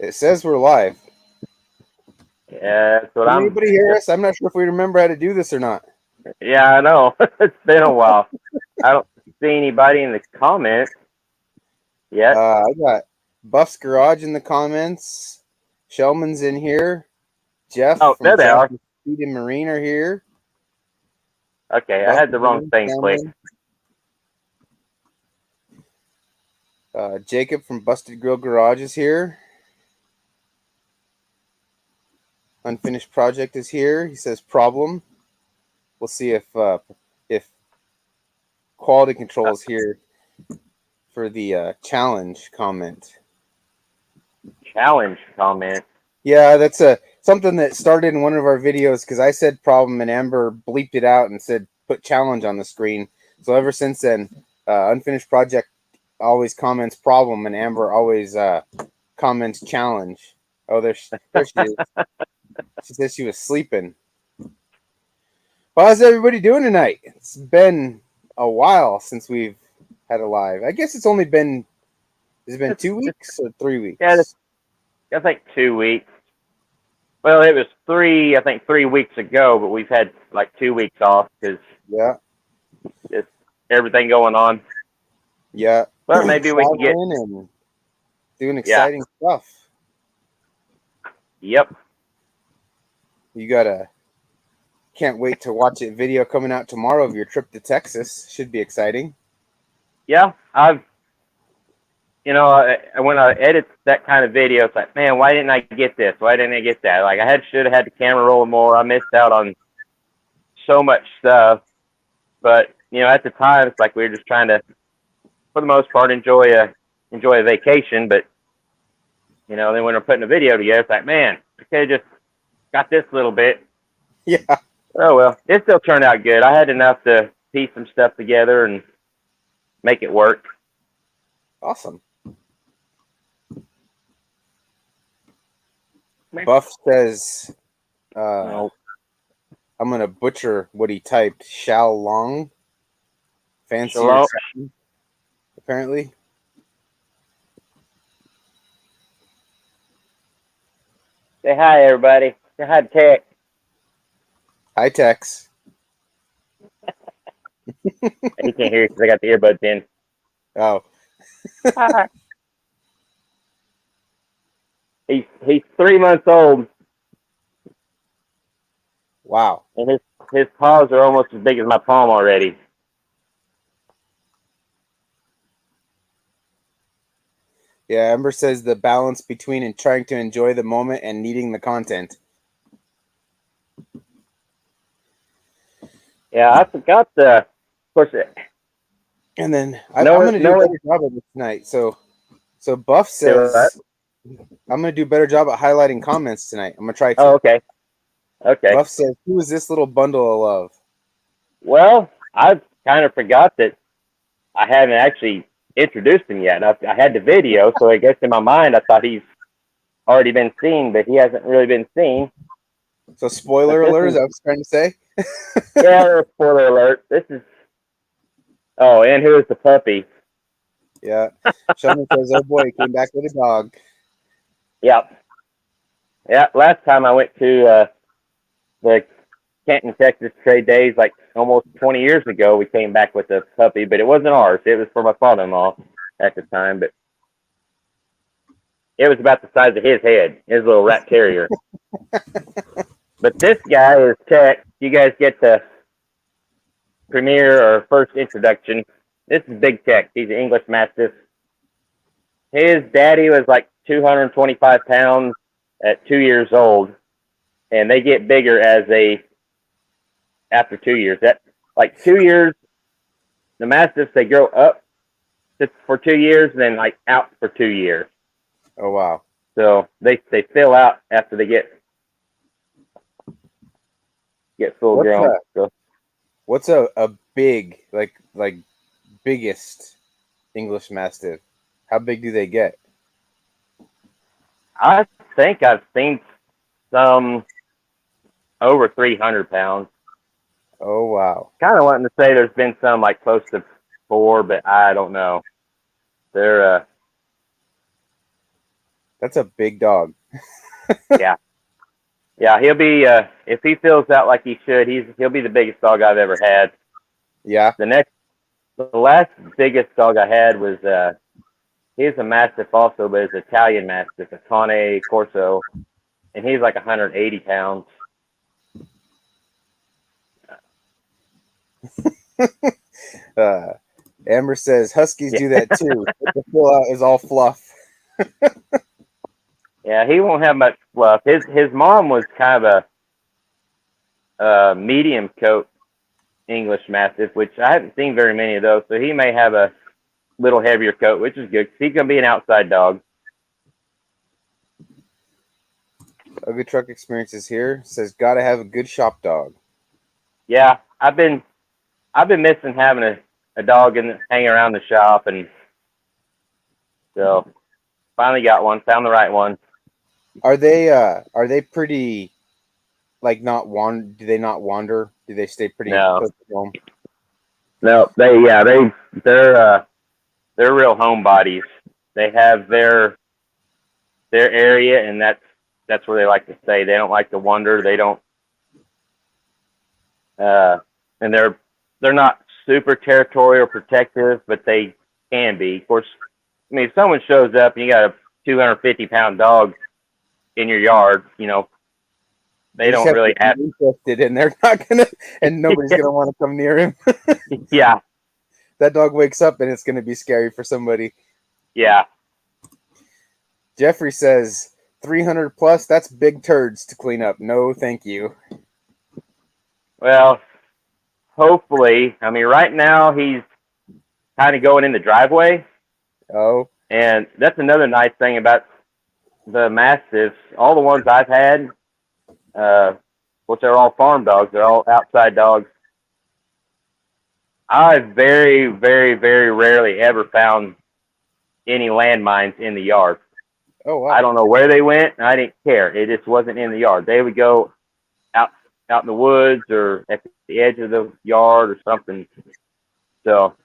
It says we're live. Yeah, that's what Can I'm. anybody hear us? I'm not sure if we remember how to do this or not. Yeah, I know. It's been a while. I don't see anybody in the comments yet. I got Buff's Garage in the comments. Shellman's in here. Jeff Oh, from there they are. Jackie Speed and Marine are here. Okay, I Buff had the wrong again, thing clicked. Cameron. Jacob from Busted Grill Garage is here. Unfinished Project is here. He says problem. We'll see if quality control is here for the challenge comment. Challenge comment. Yeah, that's something that started in one of our videos because I said problem and Amber bleeped it out and said put challenge on the screen. So ever since then, Unfinished Project always comments problem and Amber always comments challenge. Oh, there she is. She says she was sleeping. Well, how's everybody doing tonight? It's been a while since we've had a live. I guess it's only been, has it been 2 weeks or 3 weeks? Yeah, I think 2 weeks. Well, it was three. I think 3 weeks ago, but we've had like 2 weeks off because Yeah, just everything going on. yeah. But maybe we can get. Traveling and doing Yeah. exciting stuff. Yep. You gotta, can't wait to watch a video coming out tomorrow of your trip to Texas. Should be exciting. Yeah. When I edit that kind of video, it's like, man, why didn't I get this? Why didn't I get that? Like, should have had the camera rolling more. I missed out on so much stuff. But at the time, it's like we were just trying to, for the most part, enjoy a vacation. But then when we're putting a video together, it's like, man, I could have just got this little bit. Yeah. Oh well, it still turned out good. I had enough to piece some stuff together and make it work. Awesome. Buff says, I'm going to butcher what he typed. Shao Long. Fancier, apparently. Say hi, everybody. Say hi, Tech. Hi, Tex. He can't hear because I got the earbuds in. Oh. Hi. He's 3 months old. Wow. And his paws are almost as big as my palm already. Yeah, Ember says the balance between trying to enjoy the moment and needing the content. Yeah, I forgot of course. And then I'm going to do a better job of it tonight. So Buff says I'm going to do a better job at highlighting comments tonight. I'm going to try to. Oh, okay. Okay. Buff says, who is this little bundle of love? Well, I kind of forgot that I haven't actually introduced him yet. I had the video, so I guess in my mind I thought he's already been seen, but he hasn't really been seen. So spoiler alert, is that what I was trying to say? Yeah, spoiler alert. This is. Oh, and here's the puppy. Yeah. Sheldon says, oh boy, he came back with a dog. Yep. Yeah, last time I went to the Canton, Texas trade days, like almost 20 years ago, we came back with a puppy, but it wasn't ours. It was for my father-in-law at the time, but it was about the size of his head, his little rat terrier. But this guy is Tech. You guys get the premiere or first introduction. This is Big Tech. He's an English Mastiff. His daddy was like 225 pounds at 2 years old, and they get bigger after 2 years. That like 2 years, the Mastiffs, they grow up for 2 years and then like out for 2 years. Oh wow! So they fill out after they get full grown. What's a big like biggest English Mastiff? How big do they get? I think I've seen some over 300 pounds. Oh wow! Kind of wanting to say there's been some like close to 4, but I don't know. They're That's a big dog. Yeah. Yeah, he'll be if he fills out like he should, he'll be the biggest dog I've ever had. Yeah. The last biggest dog I had was he's a Mastiff also, but it's an Italian Mastiff, a Cane Corso, and he's like 180 pounds. Amber says Huskies Yeah. do that too. But the fill out is all fluff. Yeah, he won't have much fluff. His mom was kind of a medium coat English Mastiff, which I haven't seen very many of those, so he may have a little heavier coat, which is good. He's gonna be an outside dog. Ugly Truck Experiences here says gotta have a good shop dog. Yeah, I've been missing having a dog hanging around the shop, and so finally got one. Found the right one. Are they pretty like not do they not wander? Do they stay pretty No. close to home? No, they're real homebodies. They have their area, and that's where they like to stay. They don't like to wander. They don't and they're not super territorial protective, but they can be. Of course, I mean, if someone shows up and you got a 250-pound dog in your yard, you know, they don't really have interested, and they're not gonna, and nobody's gonna want to come near him. Yeah, that dog wakes up, and it's gonna be scary for somebody. Yeah. Jeffrey says 300 plus. That's big turds to clean up. No, thank you. Well, hopefully. I mean, right now he's kind of going in the driveway. Oh. And that's another nice thing about the Mastiffs. All the ones I've had, which are all farm dogs, they're all outside dogs. I've very, very, very rarely ever found any landmines in the yard. Oh, wow. I don't know where they went. And I didn't care. It just wasn't in the yard. They would go out in the woods or at the edge of the yard or something. So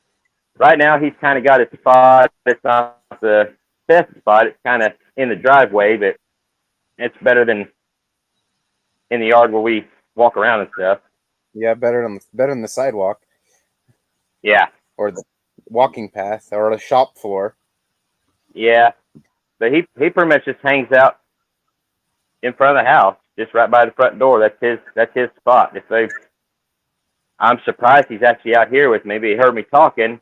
right now he's kind of got his spot. It's not the best spot. It's kind of in the driveway, but it's better than in the yard where we walk around and stuff. Yeah, better than the sidewalk. Yeah. Or the walking path or the shop floor. Yeah. But he pretty much just hangs out in front of the house, just right by the front door. That's his spot. I'm surprised he's actually out here with me. He heard me talking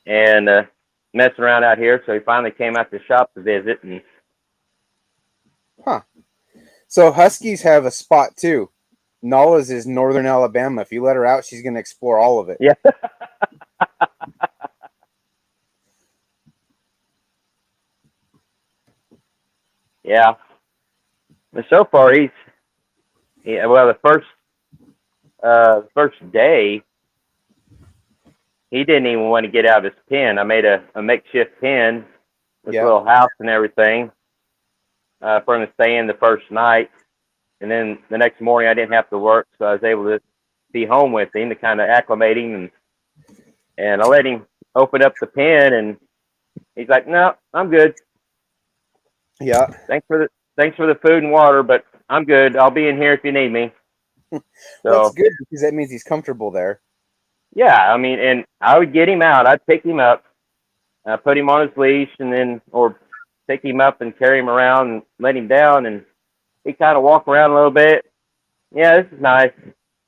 and messing around out here, so he finally came out to the shop to visit. And So Huskies have a spot too. Nala's is northern Alabama. If you let her out, she's going to explore all of it. Yeah. Yeah. But so far the first day he didn't even want to get out of his pen. I made a makeshift pen with a little house and everything for him to stay in the first night. And then the next morning I didn't have to work, so I was able to be home with him to kind of acclimate him. And I let him open up the pen, and he's like, "No, I'm good. Yeah. Thanks for the food and water, but I'm good. I'll be in here if you need me." So that's good because that means he's comfortable there. Yeah, I mean, and I would get him out. I'd pick him up, put him on his leash, or pick him up and carry him around and let him down, and he kind of walk around a little bit. Yeah, this is nice.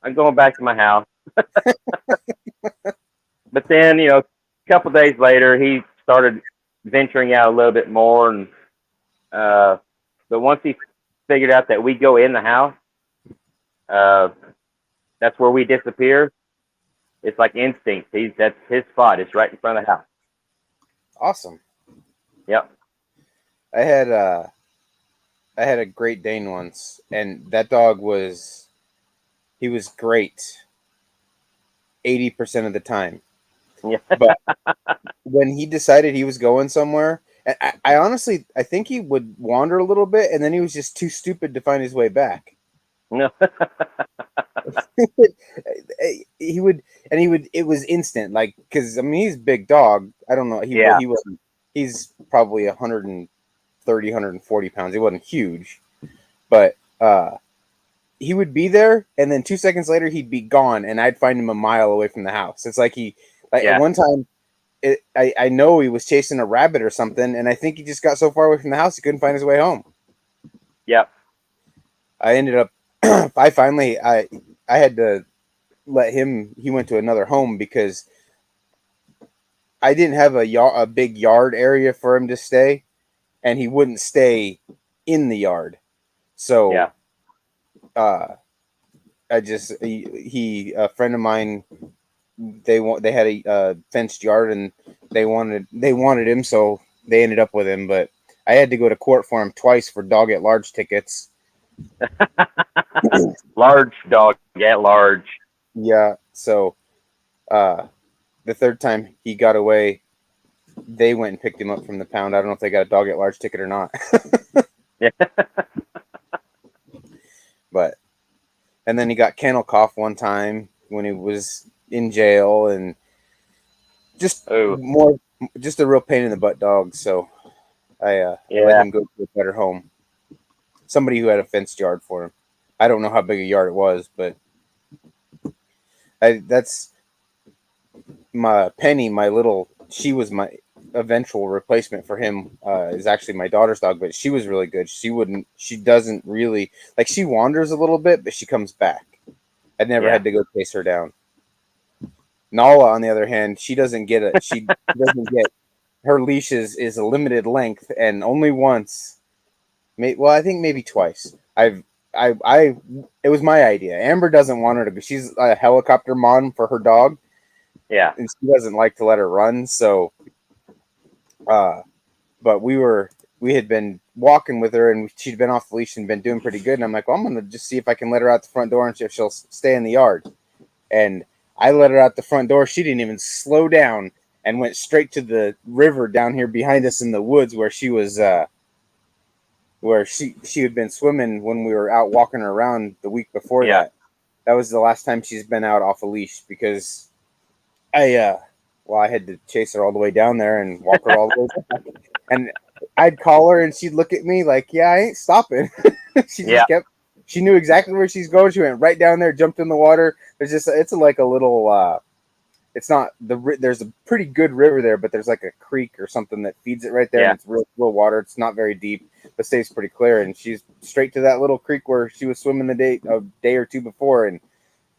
I'm going back to my house. But then, a couple days later, he started venturing out a little bit more, and but once he figured out that we go in the house, that's where we disappear. It's like instinct. That's his spot. It's right in front of the house. Awesome. Yep. I had a Great Dane once, and that dog was great 80% of the time. Yeah. But when he decided he was going somewhere, I honestly think he would wander a little bit, and then he was just too stupid to find his way back. No. It was instant, like, because I mean he's a big dog. I don't know. He wasn't. He's probably 120 140 pounds. He wasn't huge, but he would be there, and then 2 seconds later he'd be gone, and I'd find him a mile away from the house. It's like at Yeah. one time, I know he was chasing a rabbit or something, and I think he just got so far away from the house he couldn't find his way home. Yep. I ended up, I had to let him. He went to another home because I didn't have a big yard area for him to stay, and he wouldn't stay in the yard. So, Yeah. a friend of mine, they had a fenced yard, and they wanted him, so they ended up with him. But I had to go to court for him twice for dog at large tickets. Large dog at large. Yeah, so the third time he got away, they went and picked him up from the pound. I don't know if they got a dog at large ticket or not. Yeah. But and then he got kennel cough one time when he was in jail, and just a real pain in the butt dog. So I let him go to a better home. Somebody who had a fenced yard for him. I don't know how big a yard it was, but that's my Penny, she was my eventual replacement for him. Is actually my daughter's dog, but she was really good. She doesn't really, like, she wanders a little bit, but she comes back. I never had to go chase her down. Nala, on the other hand, she doesn't get it. She doesn't get, her leash is a limited length, and only once, I think maybe twice. It was my idea. Amber doesn't want her to go. She's a helicopter mom for her dog. Yeah. And she doesn't like to let her run. So, but we had been walking with her, and she'd been off the leash and been doing pretty good. And I'm like, well, I'm going to just see if I can let her out the front door and see if she'll stay in the yard. And I let her out the front door. She didn't even slow down and went straight to the river down here behind us in the woods where she was, where she had been swimming when we were out walking her around the week before that. That was the last time she's been out off a leash, because I had to chase her all the way down there and walk her all the way back. And I'd call her, and she'd look at me like, yeah, I ain't stopping. She knew exactly where she's going. She went right down there, jumped in the water. It's like a little, there's a pretty good river there, but there's like a creek or something that feeds it right there. And it's real water. It's not very deep, but stays pretty clear. And she's straight to that little creek where she was swimming a day or two before. And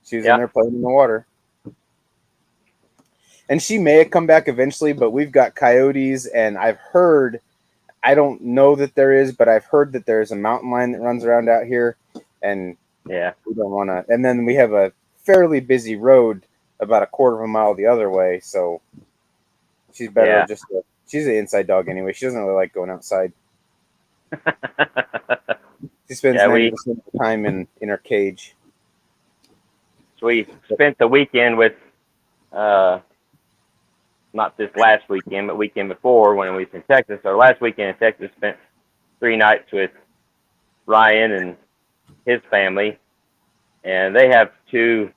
she was in there playing in the water. And she may have come back eventually, but we've got coyotes, and I've heard, I don't know that there is, but I've heard that there's a mountain lion that runs around out here, and we don't want to. And then we have a fairly busy road about a quarter of a mile the other way, so she's better she's an inside dog anyway. She doesn't really like going outside. She spends 90% of the time in her cage. So we spent the weekend with not this last weekend, but weekend before when we was in Texas. Our last weekend in Texas, spent 3 nights with Ryan and his family, and they have 2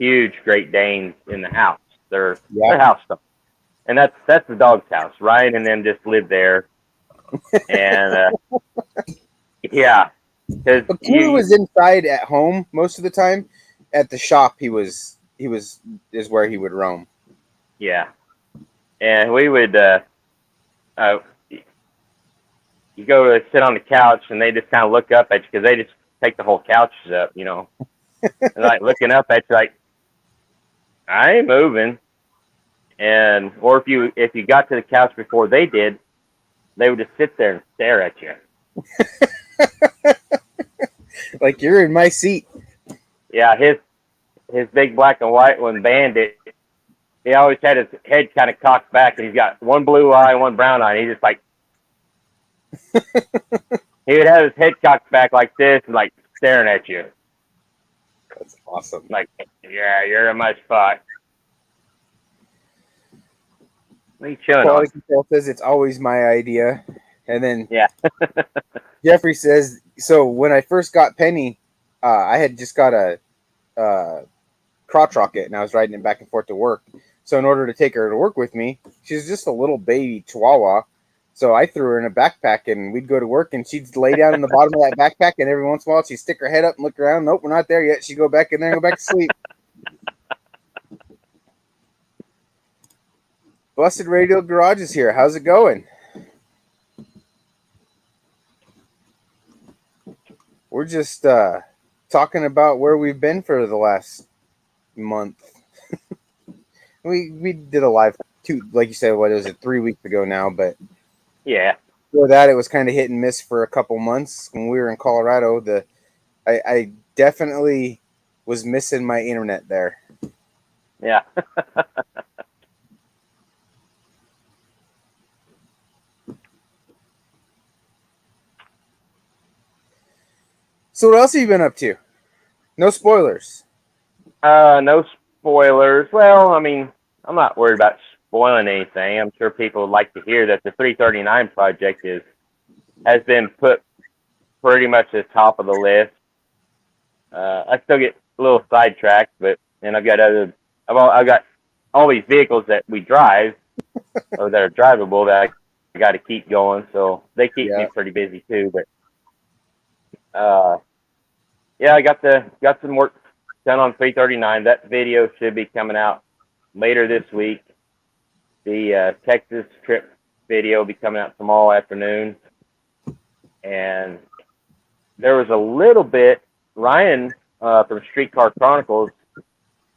huge Great Danes in the house. They're house dogs, and that's the dog's house. Ryan and them just live there, and because he was inside at home most of the time. At the shop, he is where he would roam. Yeah. And we would, you go to sit on the couch, and they just kind of look up at you, because they just take the whole couches up, and like looking up at you like, I ain't moving. And, or if you got to the couch before they did, they would just sit there and stare at you. Like, you're in my seat. Yeah, his big black and white one, Bandit, he always had his head kind of cocked back, and he's got one blue eye and one brown eye. And he just like, he would have his head cocked back like this and like staring at you. That's awesome. Like, yeah, you're in my spot. What are you chilling Quality on? Control says it's always my idea. And then Jeffrey says, so when I first got Penny, I had just got a crotch rocket, and I was riding it back and forth to work. So in order to take her to work with me, she's just a little baby Chihuahua. So I threw her in a backpack, and we'd go to work, and she'd lay down in the bottom of that backpack, and every once in a while she'd stick her head up and look around. Nope, we're not there yet. She'd go back in there and go back to sleep. Busted Radio Garage is here. How's it going? We're just talking about where we've been for the last month. we did a live like you said, what was it, 3 weeks ago now, but Yeah. before that it was kind of hit and miss for a couple months when we were in Colorado. I definitely was missing my internet there. Yeah. So what else have you been up to? No spoilers. No spoilers. Well, I mean, I'm not worried about spoiling anything. I'm sure people would like to hear that the 339 project has been put pretty much at the top of the list. I still get a little sidetracked, and I've got all these vehicles that we drive or that are drivable that I got to keep going. So they keep me pretty busy too. But yeah, I got some work done on 339. That video should be coming out later this week. The Texas trip video will be coming out tomorrow afternoon. And there was a little bit, Ryan from Streetcar Chronicles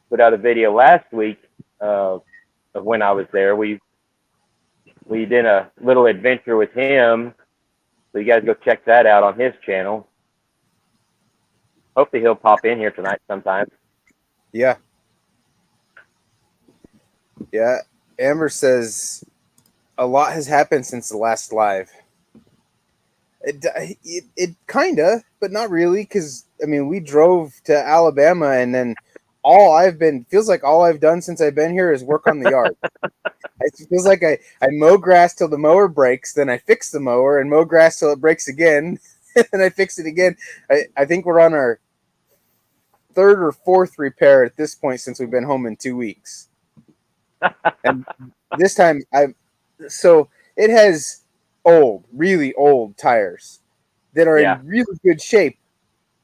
put out a video last week of when I was there. We did a little adventure with him. So you guys go check that out on his channel. Hopefully he'll pop in here tonight sometime. Yeah. Yeah. Amber says a lot has happened since the last live. It kinda, but not really, because I mean we drove to Alabama, and then feels like all I've done since I've been here is work on the yard. It feels like I mow grass till the mower breaks, then I fix the mower and mow grass till it breaks again, and I fix it again. I think we're on our third or fourth repair at this point since we've been home in 2 weeks. And this time so it has really old tires that are in really good shape,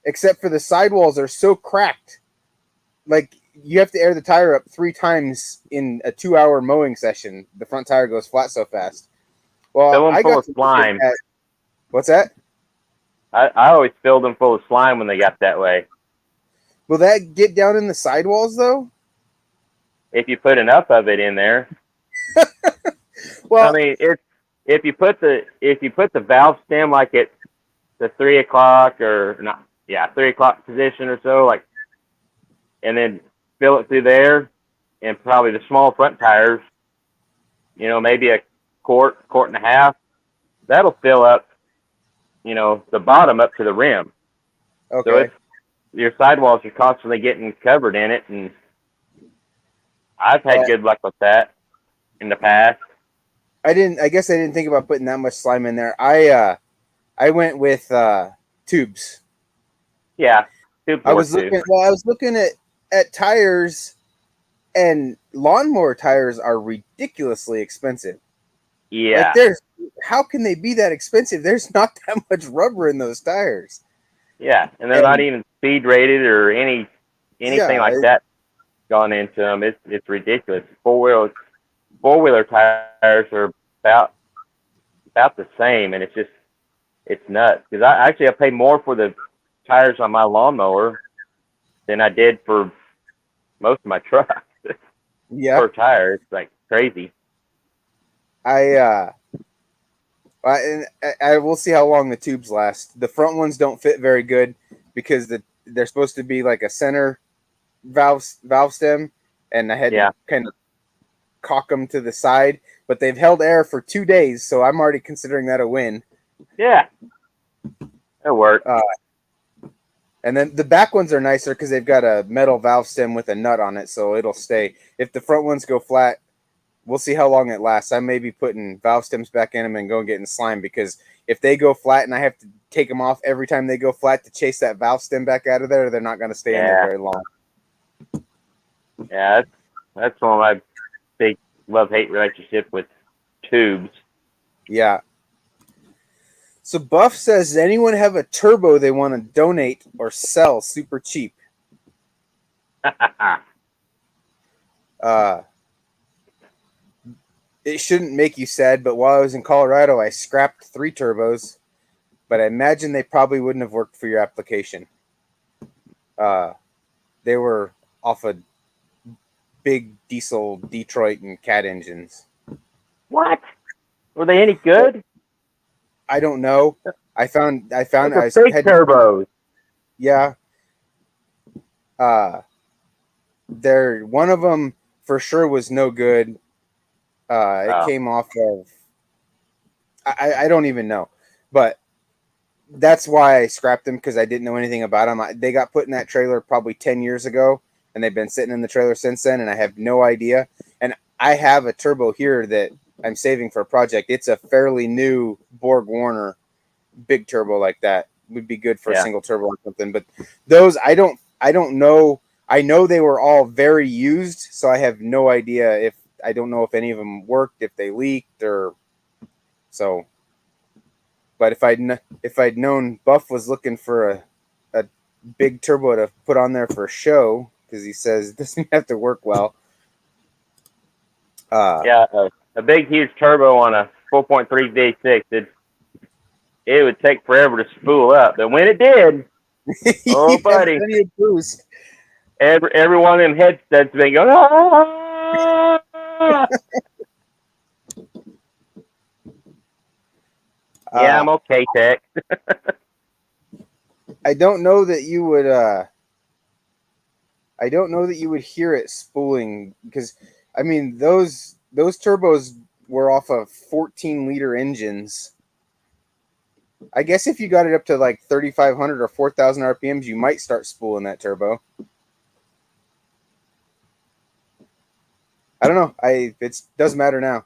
except for the sidewalls are so cracked. Like you have to air the tire up 3 times in a 2-hour mowing session. The front tire goes flat so fast. Well, I got slime. What's that? I always filled them full of slime when they got that way. Will that get down in the sidewalls though? If you put enough of it in there. Well, I mean, if you put the valve stem like at the 3 o'clock 3 o'clock position or so, like, and then fill it through there, and probably the small front tires, maybe a quart and a half, that'll fill up, the bottom up to the rim. Okay. So your sidewalls are constantly getting covered in it, and I've had good luck with that in the past. I guess I didn't think about putting that much slime in there. I went with tubes. Yeah, tubes. I was looking at tires, and lawnmower tires are ridiculously expensive. Yeah. Like how can they be that expensive? There's not that much rubber in those tires. Yeah, and they're not even speed rated or anything like that gone into them. It's ridiculous. Four-wheeler tires are about the same, and it's nuts. Because I pay more for the tires on my lawnmower than I did for most of my trucks. Per tire, it's like crazy. I will see how long the tubes last. The front ones don't fit very good because they're supposed to be like a center valve stem, and I had to kind of cock them to the side, but they've held air for 2 days, so I'm already considering that a win. Yeah, it'll work. And then the back ones are nicer because they've got a metal valve stem with a nut on it, so it'll stay. If the front ones go flat, we'll see how long it lasts. I may be putting valve stems back in them and going getting slime, because if they go flat and I have to take them off every time they go flat to chase that valve stem back out of there, they're not going to stay in there very long. Yeah, that's one of my big love-hate relationship with tubes. Yeah, So Buff says, does anyone have a turbo they want to donate or sell super cheap? It shouldn't make you sad, but while I was in Colorado, I scrapped 3 turbos, but I imagine they probably wouldn't have worked for your application. They were off of big diesel Detroit and Cat engines. What? Were they any good? I don't know. I found Those I are big had turbos. yeah. There one of them for sure was no good. It came off of I don't even know, but that's why I scrapped them because I didn't know anything about them. They got put in that trailer probably 10 years ago, and they've been sitting in the trailer since then, and I have no idea. And I have a turbo here that I'm saving for a project. It's a fairly new Borg Warner big turbo like that. Would be good for a single turbo or something. But those I don't know. I know they were all very used, so I have no idea if I don't know if any of them worked, if they leaked or so. But if I'd known Buff was looking for a big turbo to put on there for a show, because he says it doesn't have to work well. A big huge turbo on a 4.3 V6. It would take forever to spool up, but when it did, oh buddy, plenty of boost. Every one of them headsets been going. Ah! Yeah, I'm okay, Tech. I don't know that you would. I don't know that you would hear it spooling because, I mean, those turbos were off of 14-liter engines. I guess if you got it up to like 3,500 or 4,000 RPMs, you might start spooling that turbo. I don't know. It doesn't matter now.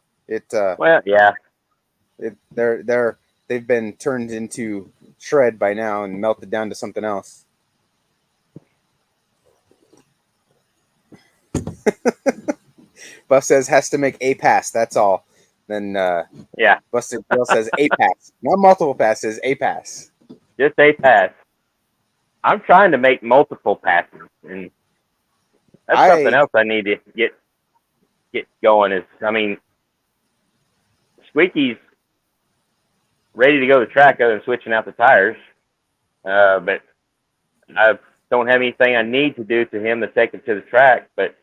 Well, yeah. They've been turned into shred by now and melted down to something else. Buff says has to make a pass. That's all. Then Busted Girl says a pass, not multiple passes. A pass. Just a pass. I'm trying to make multiple passes, and that's something else I need to get going. Squeaky's ready to go to the track other than switching out the tires, but I don't have anything I need to do to him to take him to the track. But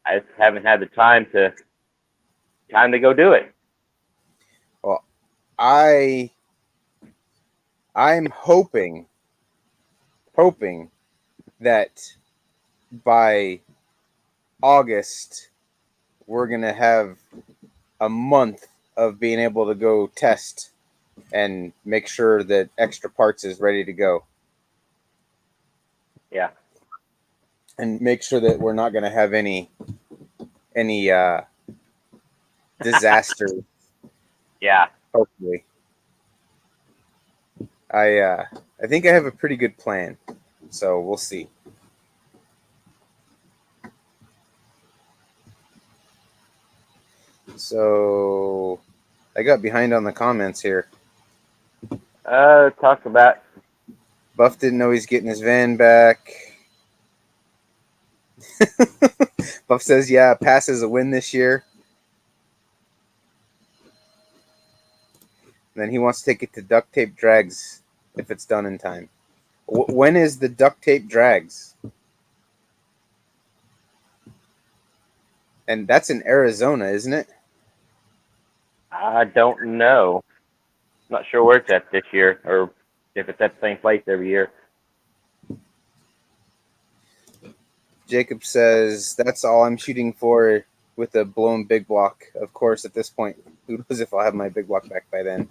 I just haven't had the time to go do it. Well, I'm hoping that by August we're gonna have a month of being able to go test and make sure that extra parts is ready to go. Yeah. And make sure that we're not gonna have any disaster. Yeah. Hopefully. I think I have a pretty good plan. So we'll see. So I got behind on the comments here. Talk about Buff didn't know he's getting his van back. Buff says, yeah, pass is a win this year. And then he wants to take it to duct tape drags if it's done in time. When is the duct tape drags? And that's in Arizona, isn't it? I don't know. Not sure where it's at this year, or if it's at the same place every year. Jacob says, that's all I'm shooting for with a blown big block. Of course, at this point, who knows if I'll have my big block back by then.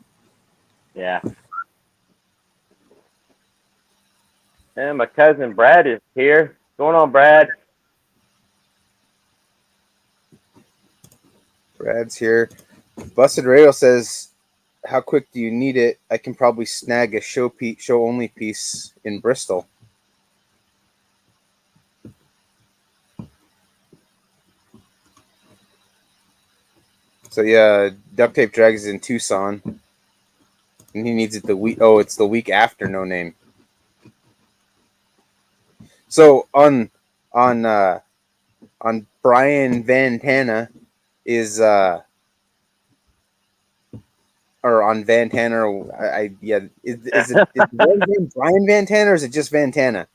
Yeah. And my cousin Brad is here. What's going on, Brad? Brad's here. Busted Radio says, how quick do you need it? I can probably snag a show only piece in Bristol. So yeah, duct tape drags in Tucson. And he needs it the week. Oh, it's the week after No Name. So on Brian Vantana is or on Vantana, or yeah, is the guy's name Brian Vantana, or is it just Vantana?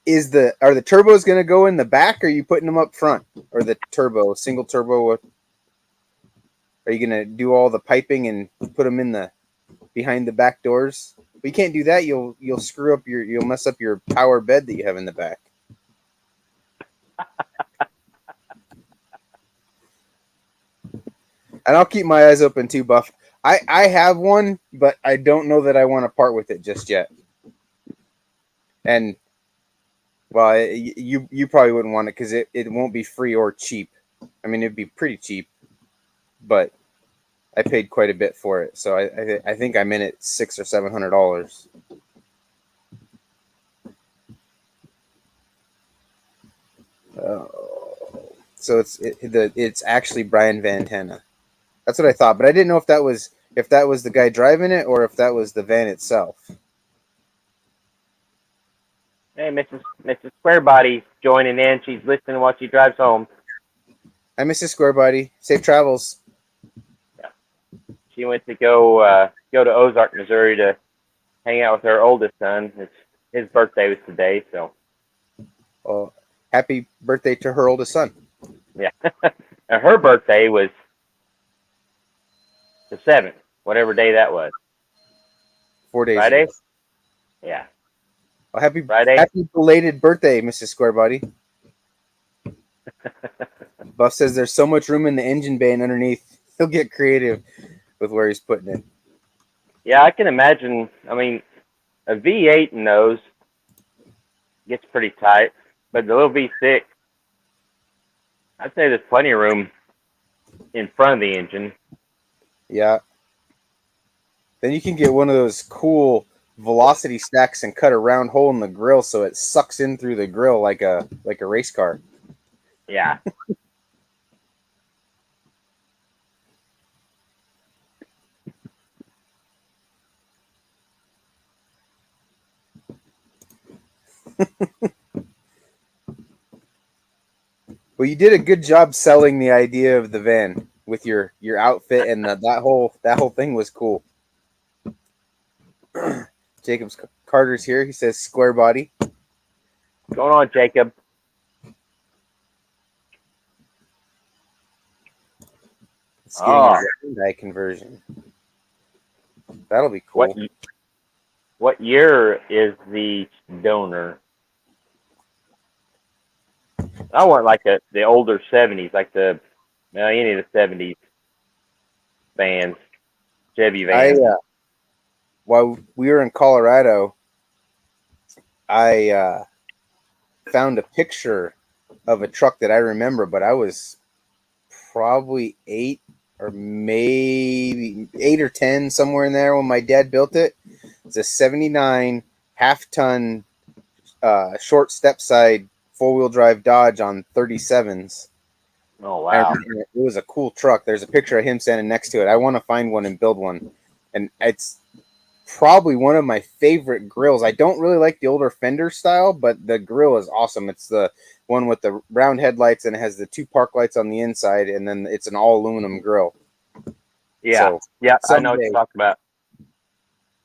Are the turbos going to go in the back, or are you putting them up front, or the single turbo? Are you going to do all the piping and put them in the behind the back doors? But you can't do that. You'll screw up you'll mess up your power bed that you have in the back. And I'll keep my eyes open too, Buff. I have one, but I don't know that I want to part with it just yet. And well, you probably wouldn't want it because it won't be free or cheap. I mean, it'd be pretty cheap, but I paid quite a bit for it, so I think I'm in it $600 or $700. So it's actually Brian Vantana. That's what I thought, but I didn't know if that was the guy driving it or if that was the van itself. Hey, Mrs. Squarebody joining in. She's listening while she drives home. Hi, Mrs. Squarebody. Safe travels. Yeah. She went to go to Ozark, Missouri to hang out with her oldest son. His birthday was today, so. Well, happy birthday to her oldest son. Yeah. Her birthday was the 7th, whatever day that was. 4 days Friday? ago. Yeah. Well, happy Friday? Happy belated birthday, Mrs. Squarebody. Buff says there's so much room in the engine bay and underneath. He'll get creative with where he's putting it. Yeah, I can imagine. I mean, a V8 in those gets pretty tight, but the little V6, I'd say there's plenty of room in front of the engine. Yeah. Then you can get one of those cool velocity stacks and cut a round hole in the grill so it sucks in through the grill like a race car. Yeah. Well, you did a good job selling the idea of the van with your outfit, and that whole thing was cool. Jacob's Carter's here. He says square body. What's going on, Jacob? It's getting a Hyundai conversion. That'll be cool. What year is the donor? I want like the older 70s, like any of the 70s vans, Chevy vans. While we were in Colorado, I found a picture of a truck that I remember, but I was probably 8 or maybe 8 or 10, somewhere in there when my dad built it. It's a 79 half-ton short step side 4-wheel drive Dodge on 37s. Oh, wow. It was a cool truck. There's a picture of him standing next to it. I want to find one and build one. And it's probably one of my favorite grills. I don't really like the older Fender style, but the grill is awesome. It's the one with the round headlights, and it has the 2 park lights on the inside, and then it's an all aluminum grill. Yeah, I know what you're talking about.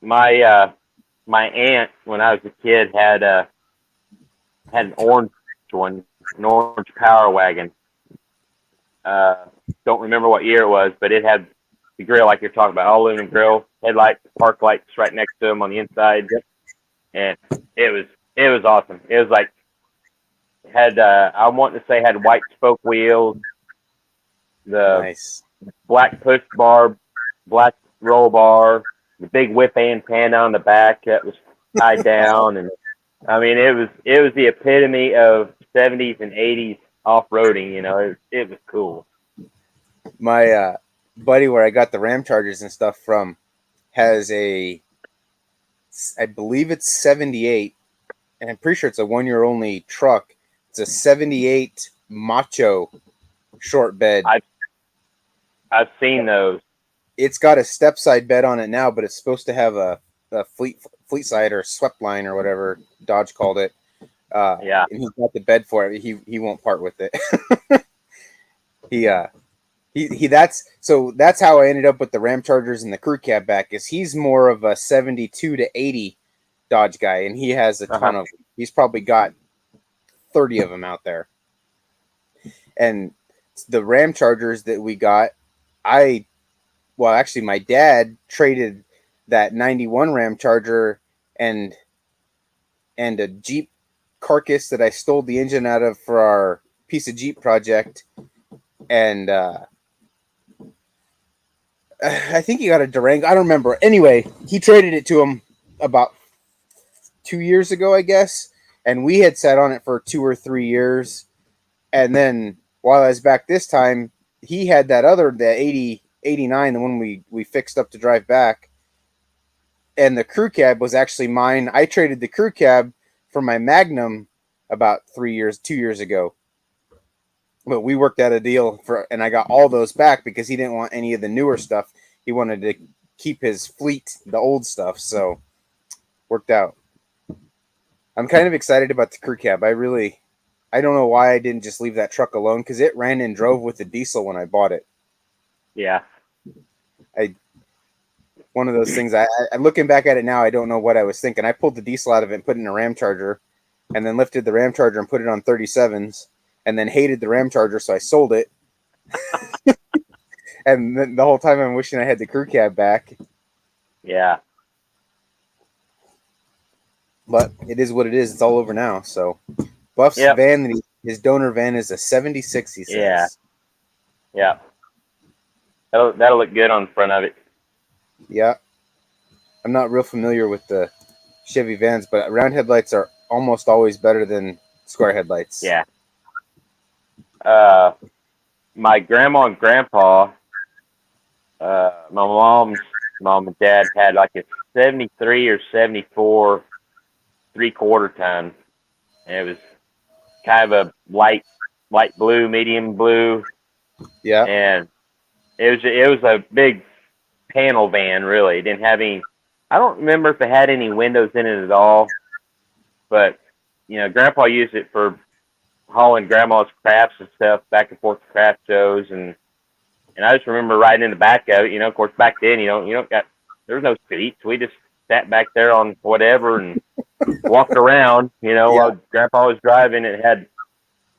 My aunt, when I was a kid, had an orange one, an orange Power Wagon. Don't remember what year it was, but it had the grill like you're talking about, all aluminum grill, headlights, park lights right next to them on the inside, and it was awesome. It was like had I want to say had white spoke wheels, the black push bar, black roll bar, the big whip antenna on the back that was tied down, and I mean it was the epitome of 70s and 80s off-roading. You know, it was cool. My buddy, where I got the Ram Chargers and stuff from, has I believe it's 78, and I'm pretty sure it's a 1-year only truck. It's a 78 Macho short bed. I've seen those. it's got a step side bed on it now, but it's supposed to have a fleet side or swept line or whatever Dodge called it. Yeah. And he's got the bed for it. He won't part with it. he that's how I ended up with the Ram Chargers and the crew cab back. Is he's more of a 72 to 80 Dodge guy, and he has a ton of. He's probably got 30 of them out there. And the Ram Chargers that we got, actually my dad traded that 91 Ram Charger and a Jeep carcass that I stole the engine out of for our piece of Jeep project, and I think he got a Durango. I don't remember. Anyway, he traded it to him about 2 years ago, I guess, and we had sat on it for 2 or 3 years. And then while I was back this time, he had the 89, the one we fixed up to drive back. And the crew cab was actually mine. I traded the crew cab for my Magnum about 2 years ago. But we worked out a deal and I got all those back because he didn't want any of the newer stuff. He wanted to keep his fleet, the old stuff. So worked out. I'm kind of excited about the crew cab. I don't know why I didn't just leave that truck alone because it ran and drove with the diesel when I bought it. Yeah. One of those things. I looking back at it now, I don't know what I was thinking. I pulled the diesel out of it and put it in a Ram Charger, and then lifted the Ram Charger and put it on 37s, and then hated the Ram Charger, so I sold it. And then the whole time I'm wishing I had the crew cab back. Yeah. But it is what it is. It's all over now. So Buff's van, his donor van, is a 76. He says. Yeah. Yeah. That'll look good on the front of it. Yeah. I'm not real familiar with the Chevy vans, but round headlights are almost always better than square headlights. Yeah. My grandma and grandpa, my mom's mom and dad had like a 73 or 74 3/4 ton. And it was kind of a light blue, medium blue. Yeah. And it was a big panel van, really. It didn't have any, I don't remember if it had any windows in it at all, but Grandpa used it for hauling grandma's crafts and stuff back and forth to craft shows, and I just remember riding in the back of it. Of course, back then, there was no seats. We just sat back there on whatever and walked around. While Grandpa was driving.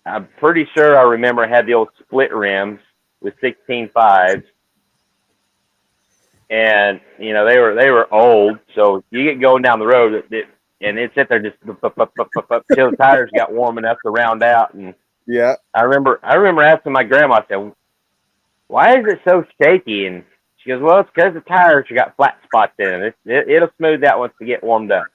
I'm pretty sure I remember it had the old split rims with 16.5s. And they were old, so you get going down the road, and it sit there just till the tires got warm enough to round out. And I remember asking my grandma, I said, "Why is it so shaky?" And she goes, "Well, it's because the tires got flat spots in it. It'll smooth out once they get warmed up."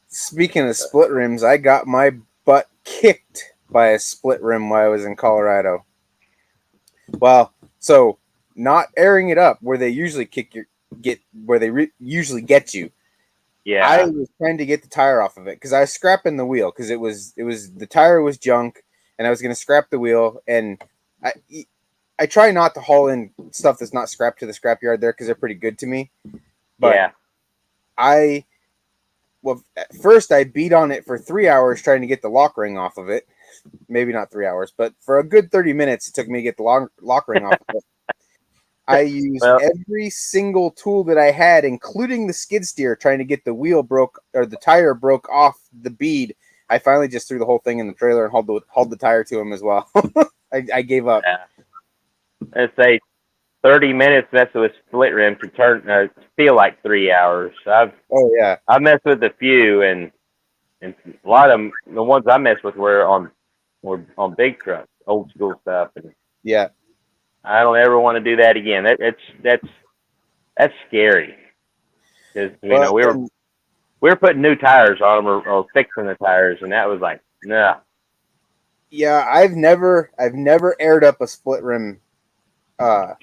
Speaking of split rims, I got my butt kicked by a split rim while I was in Colorado. Well, so. Not airing it up where they usually usually get you. Yeah. I was trying to get the tire off of it because I was scrapping the wheel because it was the tire was junk and I was going to scrap the wheel, and I try not to haul in stuff that's not scrapped to the scrapyard there because they're pretty good to me. But at first I beat on it for 3 hours trying to get the lock ring off of it. Maybe not 3 hours, but for a good 30 minutes it took me to get the lock ring off of it. I used every single tool that I had, including the skid steer, trying to get the tire broke off the bead. I finally just threw the whole thing in the trailer and hauled the tire to him as well. I gave up. Yeah. I'd say 30 minutes messing with split rim can feel like 3 hours. I've messed with a few, and a lot of them, the ones I messed with were on big trucks, old school stuff. And I don't ever want to do that again. That's scary, because we were putting new tires on them or fixing the tires, and that was like, nah. Yeah, I've never aired up a split rim, ever.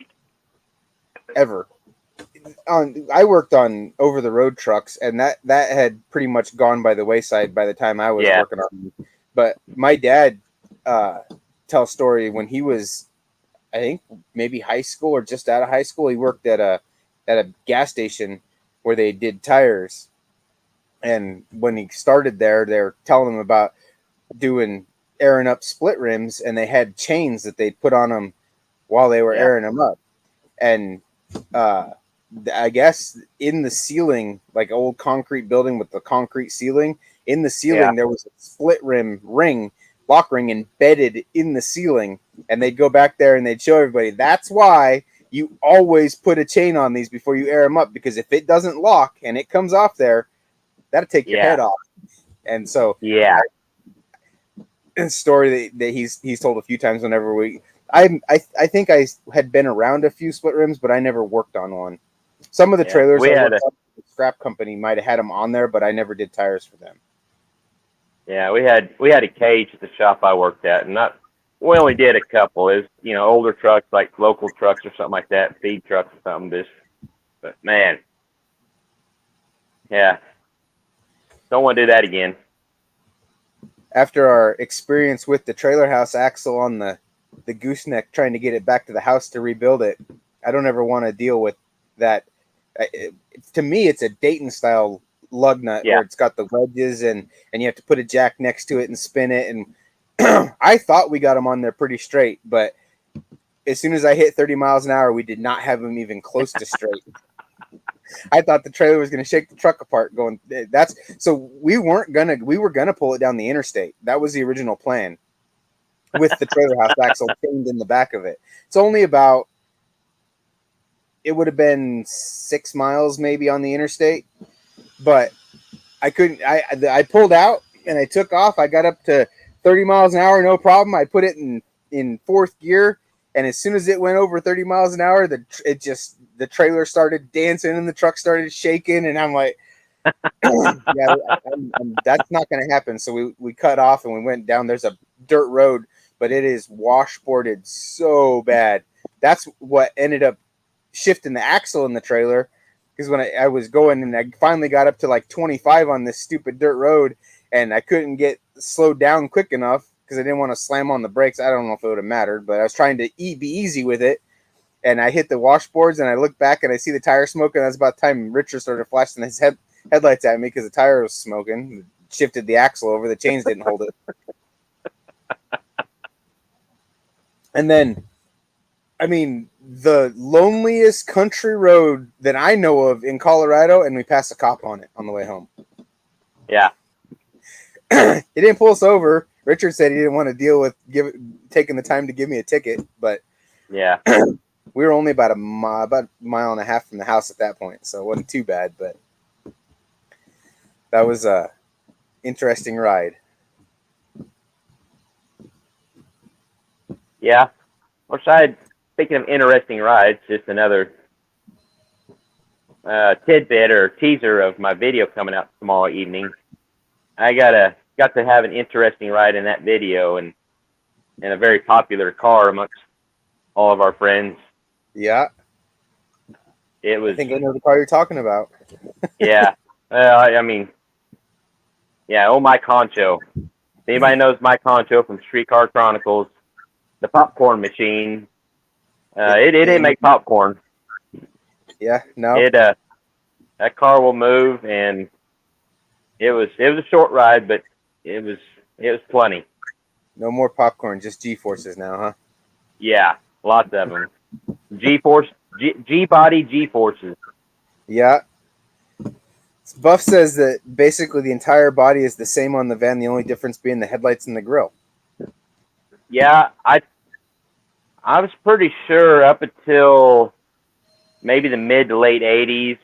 I worked on over the road trucks, and that had pretty much gone by the wayside by the time I was working on them. But my dad tells a story when he was I think maybe high school or just out of high school. He worked at a gas station where they did tires. And when he started there, they were telling him about doing airing up split rims, and they had chains that they'd put on them while they were Yeah. airing them up. And I guess in the ceiling, like old concrete building with the concrete ceiling, in the ceiling there was a split rim lock ring embedded in the ceiling, and they'd go back there and they'd show everybody that's why you always put a chain on these before you air them up, because if it doesn't lock and it comes off there, that'll take your head off. And so a story that he's told a few times whenever I think I had been around a few split rims, but I never worked on one. Some of the trailers I worked on, the scrap company might have had them on there, but I never did tires for them. Yeah, we had a cage at the shop I worked at, and we only did a couple. It was, older trucks, like local trucks or something like that, feed trucks or something. But man, yeah, don't want to do that again. After our experience with the trailer house axle on the gooseneck, trying to get it back to the house to rebuild it, I don't ever want to deal with that. To me, it's a Dayton style lug nut where it's got the wedges and you have to put a jack next to it and spin it. And I thought we got them on there pretty straight, but as soon as I hit 30 miles an hour, we did not have them even close to straight. I thought the trailer was going to shake the truck apart. We were gonna pull it down the interstate. That was the original plan, with the trailer house axle chained in the back of it. It's only about, it would have been 6 miles maybe on the interstate, but I couldn't. I pulled out and I took off. I got up to 30 miles an hour, no problem. I put it in fourth gear, and as soon as it went over 30 miles an hour, the trailer started dancing and the truck started shaking, and I'm like, yeah, that's not going to happen. So we cut off and we went down. There's a dirt road, but it is washboarded so bad. That's what ended up shifting the axle in the trailer, because when I was going and I finally got up to like 25 on this stupid dirt road, and I couldn't get slowed down quick enough because I didn't want to slam on the brakes. I don't know if it would have mattered, but I was trying to be easy with it, and I hit the washboards, and I look back and I see the tire smoking. That's about the time Richard started flashing his headlights at me because the tire was smoking. Shifted the axle over. The chains didn't hold it. And then, I mean, the loneliest country road that I know of in Colorado, and we passed a cop on it on the way home. Yeah. He didn't pull us over. Richard said he didn't want to deal with taking the time to give me a ticket, but yeah, we were only about a mile and a half from the house at that point, so it wasn't too bad, but that was a interesting ride. Yeah. Speaking of interesting rides, just another tidbit or teaser of my video coming out tomorrow evening. I got to have an interesting ride in that video, and in a very popular car amongst all of our friends. Yeah. It was. I think I know the car you're talking about. Yeah. I mean, yeah, Mike Concho. If anybody knows Mike Concho from Streetcar Chronicles, the popcorn machine. It didn't make popcorn. Yeah, no. That car will move, and it was a short ride, but it was plenty. No more popcorn, just G-forces now, huh? Yeah, lots of them. G-force, G-body G-forces. Yeah. Buff says that basically the entire body is the same on the van, the only difference being the headlights and the grill. Yeah, I was pretty sure up until maybe the mid to late 80s,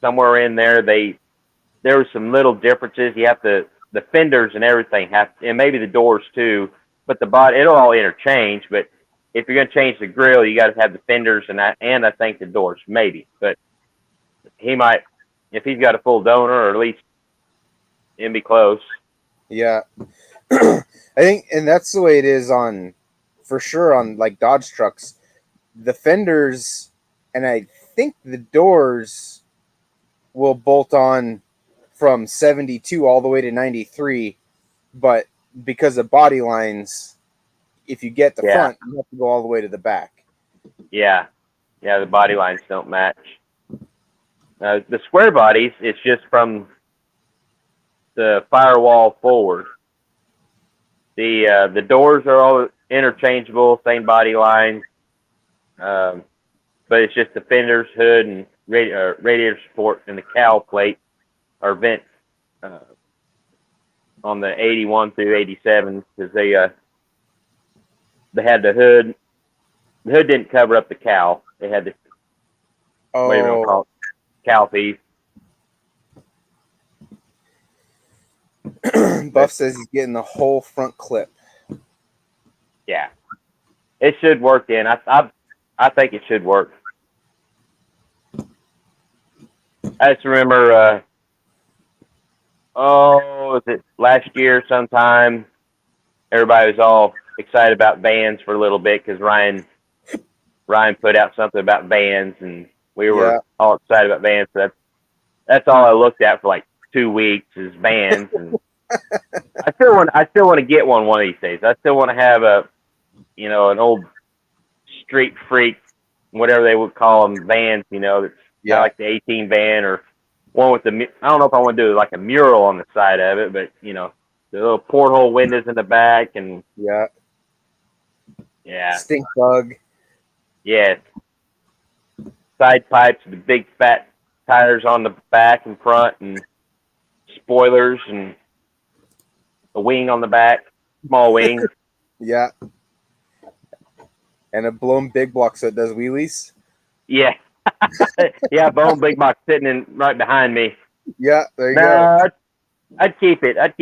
somewhere in there, there were some little differences. You have the fenders and everything and maybe the doors too, but the body, it'll all interchange. But if you're going to change the grill, you got to have the fenders and I think the doors, maybe. But he might, if he's got a full donor, or at least it'd be close. Yeah. I think, and that's the way it is for sure on like Dodge trucks. The fenders and I think the doors will bolt on from 72 all the way to 93, but because of body lines, if you get the front, you have to go all the way to the back. Yeah, yeah, the body lines don't match. The square bodies, it's just from the firewall forward. The doors are all interchangeable, same body lines, but it's just the fenders, hood, and radiator support, and the cowl plate or vent uh, on the 81 through 87 because they had the hood. The hood didn't cover up the cowl. They had the what do you want to call it? Cowl piece. Buff says he's getting the whole front clip. Yeah, it should work. Then I think it should work. I just remember, was it last year sometime? Everybody was all excited about vans for a little bit because Ryan put out something about vans, and we were all excited about vans. So that's all I looked at for like 2 weeks is vans, and I still want to get one of these days. I still want to have an old street freak, whatever they would call them, vans. That's like the 18 van or one with I don't know if I want to do like a mural on the side of it, but the little porthole windows in the back and stink bug. Yeah. Side pipes, the big fat tires on the back and front, and spoilers, and a wing on the back, small wing. Yeah. And a blown big block so it does wheelies. Yeah. Yeah, blown big block sitting in right behind me. Yeah, there you go. I'd keep it. I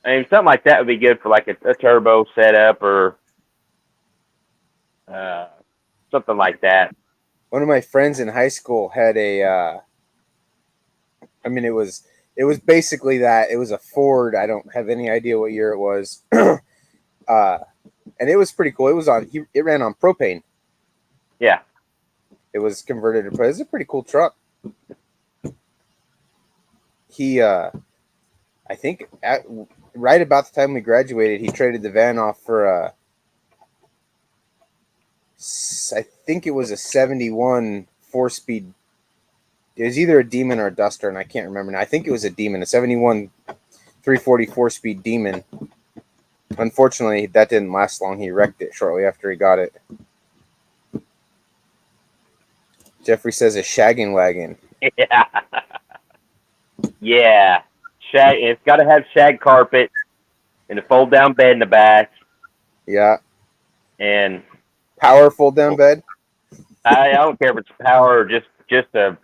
mean, something like that would be good for like a turbo setup or something like that. One of my friends in high school had a. It was basically that. It was a Ford. I don't have any idea what year it was. And it was pretty cool. It was it ran on propane. Yeah. It was converted to. It was a pretty cool truck. I think right about the time we graduated, he traded the van off for I think it was a 71 4-speed. It was either a Demon or a Duster, and I can't remember now. I think it was a Demon, a 71 340 4-speed Demon. Unfortunately, that didn't last long. He wrecked it shortly after he got it. Jeffrey says a shagging wagon. Yeah. Yeah. Shag. It's got to have shag carpet and a fold down bed in the back. Yeah. And power fold down bed. I don't care if it's power or just a.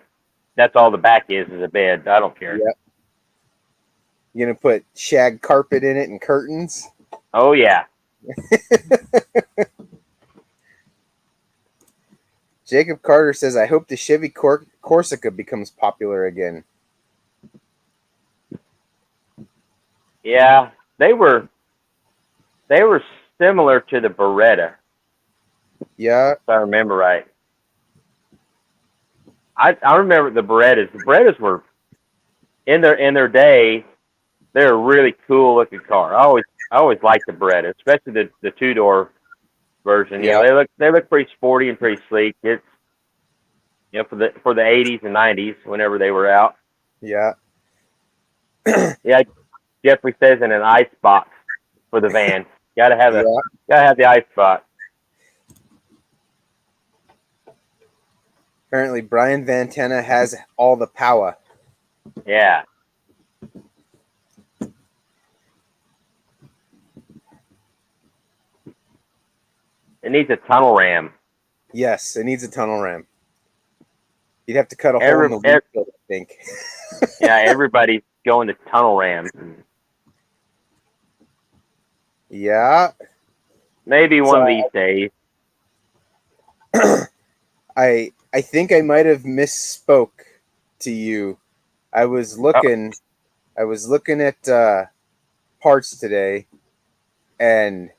That's all the back is a bed. I don't care. Yeah. You gonna put shag carpet in it and curtains? Oh yeah. Jacob Carter says, "I hope the Chevy Corsica becomes popular again." Yeah, they were similar to the Beretta. Yeah, if I remember right. I remember the Berettas. The Berettas were in their day. They're a really cool looking car. I always liked the Beretta, especially the 2-door version. Yeah. They look pretty sporty and pretty sleek. It's for the 80s and 90s whenever they were out. Yeah. Yeah, Jeffrey says in an ice box for the van. Gotta have the ice box. Apparently, Brian Vantana has all the power. Yeah. It needs a tunnel ram. Yes, it needs a tunnel ram. You'd have to cut a hole in the windshield, I think. Yeah, everybody's going to tunnel rams. Yeah. Maybe one of these days. I think I might have misspoke to you. I was looking at parts today, and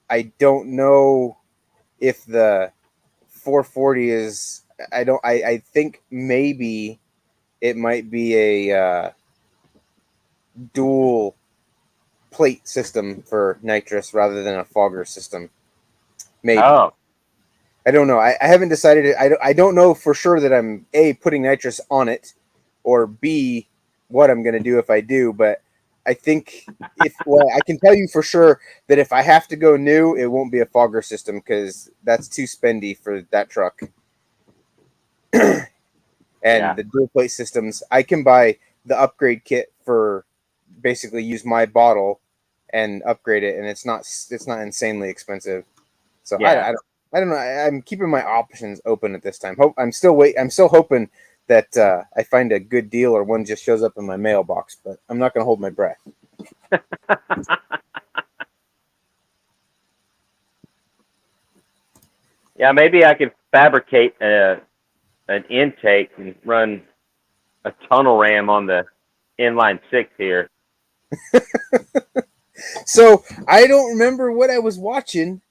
I don't know if the 440 is. I think maybe it might be a dual plate system for nitrous rather than a fogger system. Maybe. Oh, I don't know. I haven't decided. I don't know for sure that I'm A, putting nitrous on it, or B, what I'm going to do if I do. But I think I can tell you for sure that if I have to go new, it won't be a fogger system because that's too spendy for that truck. And yeah. the dual plate systems, I can buy the upgrade kit for basically use my bottle and upgrade it, and it's not insanely expensive. So Yeah. I don't know. I'm keeping my options open at this time. I'm still hoping that I find a good deal or one just shows up in my mailbox. But I'm not going to hold my breath. Yeah, maybe I could fabricate an intake and run a tunnel ram on the inline six here. So I don't remember what I was watching.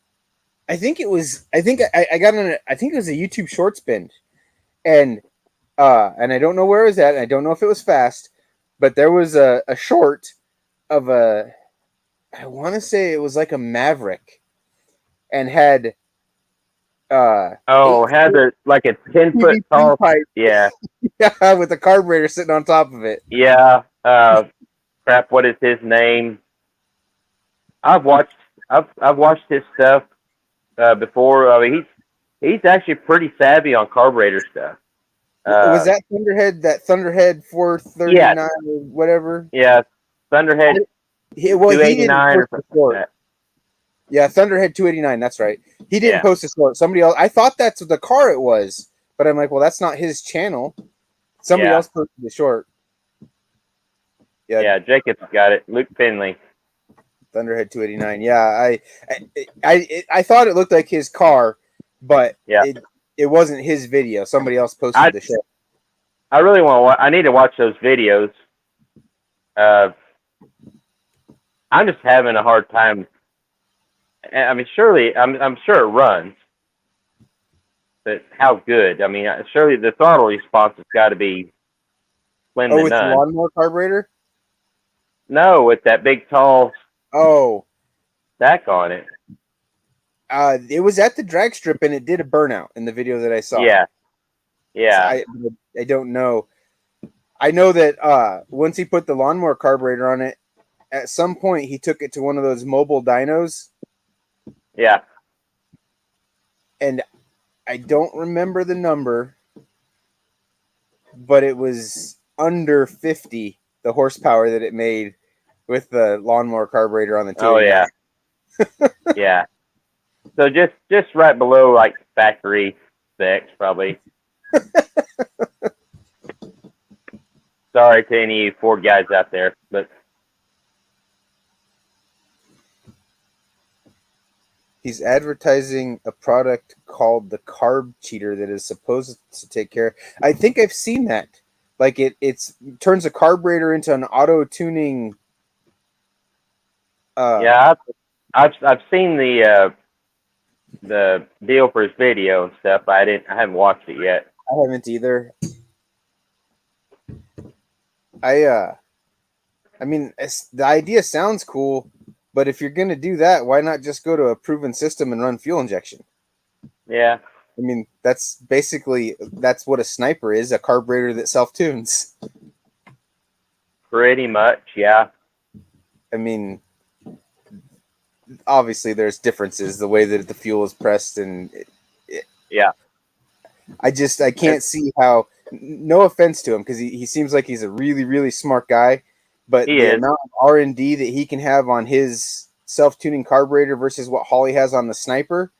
I think it was. I got on. I think it was a YouTube Shorts binge, and I don't know where it was at. And I don't know if it was fast, but there was a short of a. I want to say it was like a Maverick, and had Oh, eight had a like a 10 foot PVC tall. pipe, Yeah, yeah, with a carburetor sitting on top of it. yeah. Crap. What is his name? I've watched. I've watched his stuff before. I mean, he's actually pretty savvy on carburetor stuff. Was Uh, that Thunderhead 439 yeah, or whatever? yeah. Thunderhead He didn't 289 post or the something like short. that. Yeah, Thunderhead 289. That's right. He didn't Yeah, post the short. Somebody else. I thought that's the car it was, but I'm like, well, that's not his channel. Somebody yeah, else posted the short. Yeah, yeah. Jacob's got it. Luke Finley. Thunderhead 289. Yeah, I thought it looked like his car, but Yeah, it wasn't his video. Somebody else posted I the short. I really want. I need to watch those videos. Uh, I'm just having a hard time. I mean, surely I'm sure it runs, but how good? I mean, surely the throttle response has got to be slim Oh, to with the none. lawnmower carburetor. No, with that big tall Oh, stack on it. it was at the drag strip and it did a burnout in the video that I saw. Yeah, So yeah, I don't know. I know that once he put the lawnmower carburetor on it, at some point he took it to one of those mobile dynos, yeah. and I don't remember the number, but it was under 50 the horsepower that it made with the lawnmower carburetor on the Oh 289. yeah, yeah. So just right below like factory specs, probably. Sorry to any of you Ford guys out there, but He's advertising a product called the Carb Cheater that is supposed to take care. I think I've seen that. Like it's turns a carburetor into an auto tuning. yeah, I've seen the deal for his video and stuff. I haven't watched it yet. I haven't either. I I mean, the idea sounds cool, but if you're gonna do that, why not just go to a proven system and run fuel injection? Yeah, I mean, that's what a sniper is, a carburetor that self tunes. pretty much. Yeah, I mean, obviously there's differences the way that the fuel is pressed, and yeah, I can't see how. No offense to him, because he seems like he's a really really smart guy, but he the is. amount of R&D that he can have on his self tuning carburetor versus what Holly has on the sniper,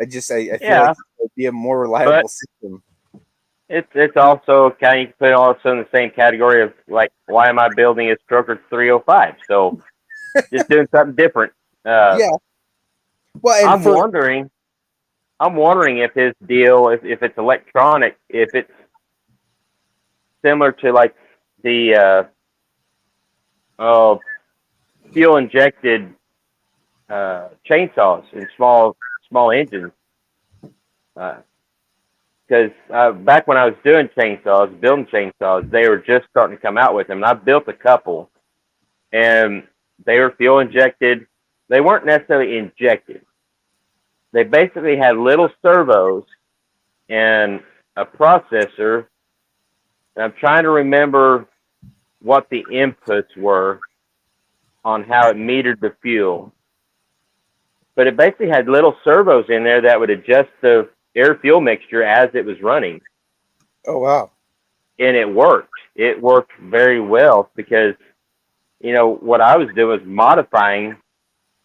I feel like Yeah, it would be a more but reliable system. it's also kind of, you can put it also in the same category of like, why am I building a Stroker 305? So just doing something different. Yeah, well, and I'm wondering if his deal, if it's electronic, if it's similar to like the fuel injected chainsaws in small engines. Because back when I was doing chainsaws, building chainsaws, they were just starting to come out with them. And I built a couple, and they were fuel injected. They weren't necessarily injected. they basically had little servos and a processor. And I'm trying to remember what the inputs were on how it metered the fuel. But it basically had little servos in there that would adjust the air fuel mixture as it was running. Oh, wow. And it worked. It worked very well because, what I was doing was modifying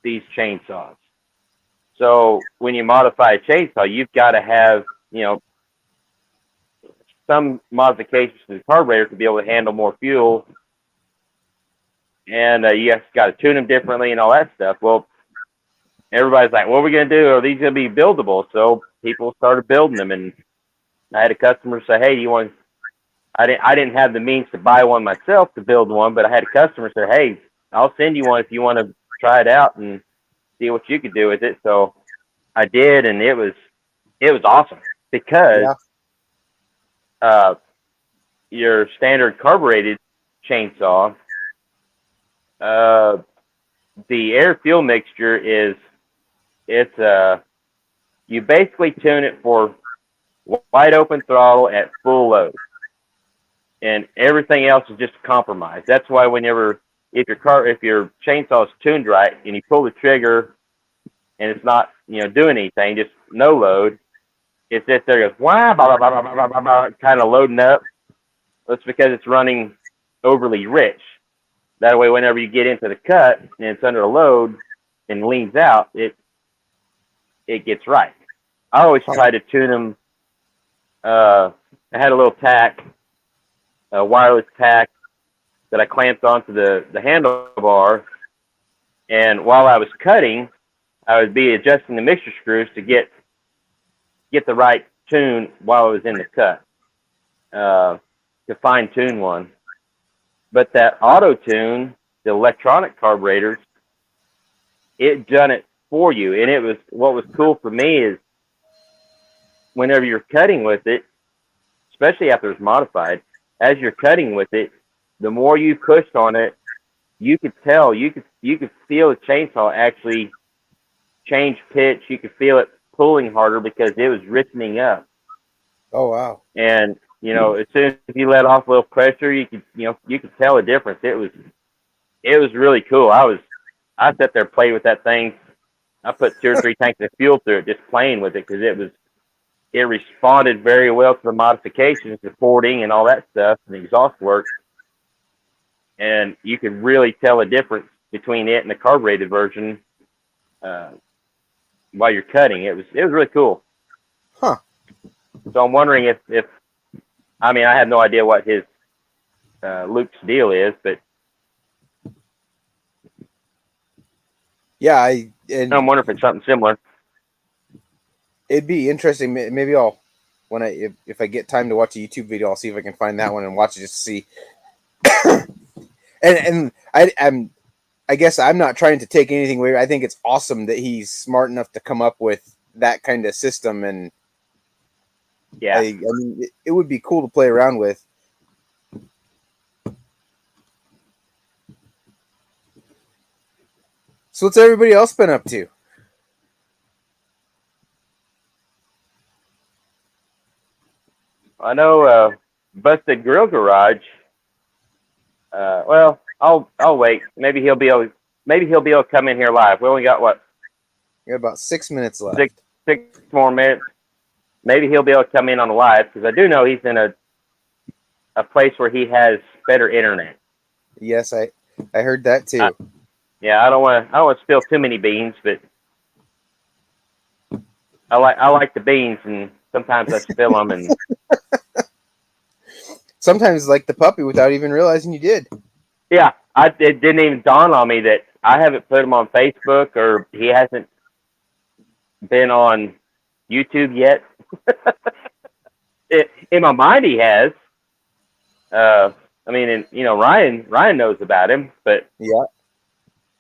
these chainsaws. So when you modify a chainsaw, you've got to have, some modifications to the carburetor to be able to handle more fuel. And you just got to tune them differently and all that stuff. Well, everybody's like, what are we going to do? Are these going to be buildable? So people started building them. And I had a customer say, hey, do you want, I didn't have the means to buy one myself to build one, but I had a customer say, hey, I'll send you one if you want to try it out and see what you could do with it. So I did, and it was awesome because your standard carbureted chainsaw, the air fuel mixture you basically tune it for wide open throttle at full load, and everything else is just a compromise. That's why if your chainsaw is tuned right and you pull the trigger and it's not doing anything, just no load, it sits there, goes wah, blah, blah, blah, blah, blah, blah, blah, kind of loading up. That's because it's running overly rich. That way, whenever you get into the cut and it's under a load and leans out, it gets right. I always try to tune them. I had a little tack, a wireless tack that I clamped onto the handlebar, and while I was cutting, I would be adjusting the mixture screws to get the right tune while I was in the cut, to fine tune one. But that auto tune, the electronic carburetors, it done it for you. And what was cool for me is whenever you're cutting with it, especially after it's modified, as you're cutting with it, the more you pushed on it, you could tell, you could feel the chainsaw actually change pitch. You could feel it pulling harder because it was richening up. Oh, wow. And as soon as you let off a little pressure, you could tell a difference. It was really cool. I sat there played with that thing. I put 2 or 3 tanks of fuel through it, just playing with it, because it responded very well to the modifications, the porting and all that stuff, and the exhaust work. And you could really tell a difference between it and the carbureted version while you're cutting. It was really cool. Huh. So I'm wondering if I have no idea what his Luke's deal is, but yeah, I'm wondering if it's something similar. It'd be interesting. Maybe if I get time to watch a YouTube video, I'll see if I can find that one and watch it just to see. and I guess I'm not trying to take anything away. I think it's awesome that he's smart enough to come up with that kind of system, and yeah, I mean, it would be cool to play around with. So what's everybody else been up to? I know Busted Grill Garage. Well, I'll wait. Maybe he'll be able to come in here live. We only got what? We got about 6 minutes left. Six more minutes. Maybe he'll be able to come in on the live, because I do know he's in a place where he has better internet. Yes, I heard that too. Yeah, I don't want to spill too many beans, but I like the beans, and sometimes I spill them, and sometimes like the puppy without even realizing you did. Yeah, it didn't even dawn on me that I haven't put him on Facebook, or he hasn't been on YouTube yet. In my mind, he has. Ryan knows about him, but yeah,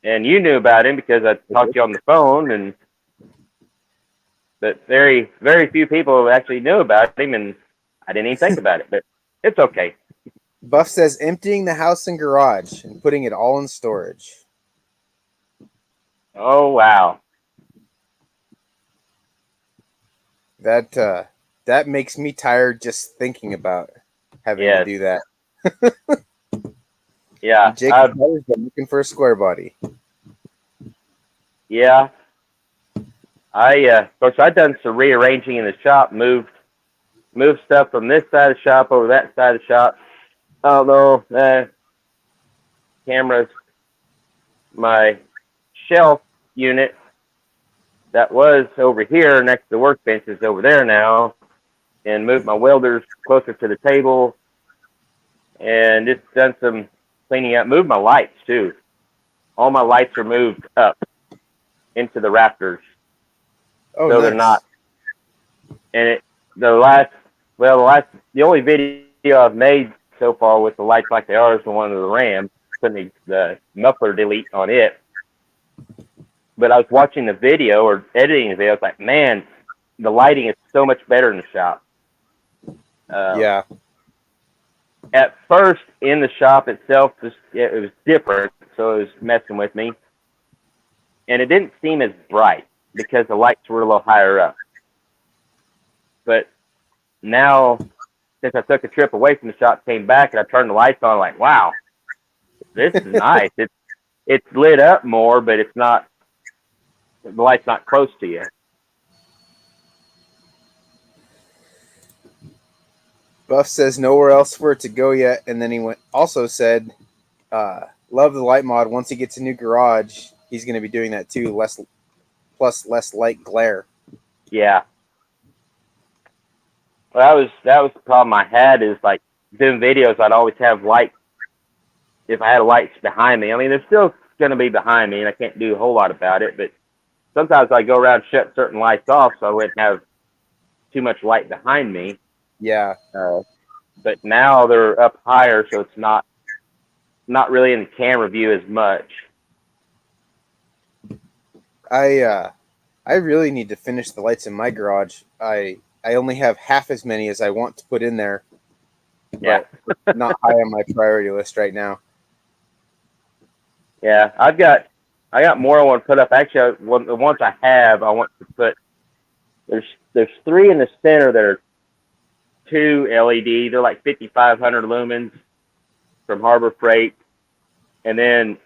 and you knew about him because I talked to you on the phone, but very, very few people actually knew about him, and I didn't even think about it. But it's okay. Buff says emptying the house and garage and putting it all in storage. Oh, wow. That makes me tired just thinking about having to Yes. do that. Yeah. Jacob Potter's been looking for a square body. Yeah. Of course, I've done some rearranging in the shop, moved stuff from this side of the shop over that side of the shop. I don't know, cameras, my shelf unit that was over here next to the workbench is over there now, and moved my welders closer to the table, and just done some cleaning up. Moved my lights too. All my lights are moved up into the rafters, Oh, so they're nice. not. And the only video I've made so far with the lights like they are is the one of the Ram, putting the muffler delete on it. But I was watching the video or editing the video. I was like, man, the lighting is so much better in the shop. Yeah. At first, in the shop itself, it was different, so it was messing with me. And it didn't seem as bright because the lights were a little higher up. But now, since I took a trip away from the shop, came back, and I turned the lights on, like, wow, this is nice. It's lit up more, but it's not, the light's not close to you. Buff says nowhere else for it to go yet, and then he also said, "Love the light mod. Once he gets a new garage, he's going to be doing that too. Less light glare." Yeah. Well, that was the problem I had is like doing videos. I'd always have lights. If I had lights behind me, I mean, they're still going to be behind me, and I can't do a whole lot about it. But sometimes I go around and shut certain lights off so I wouldn't have too much light behind me. Yeah. But now they're up higher, so it's not really in the camera view as much. I really need to finish the lights in my garage. I only have half as many as I want to put in there, but not high on my priority list right now. Yeah, I got more I want to put up. Actually, the ones I have, I want to put. There's three in the center that are 2 LED. They're like 5,500 lumens from Harbor Freight, and then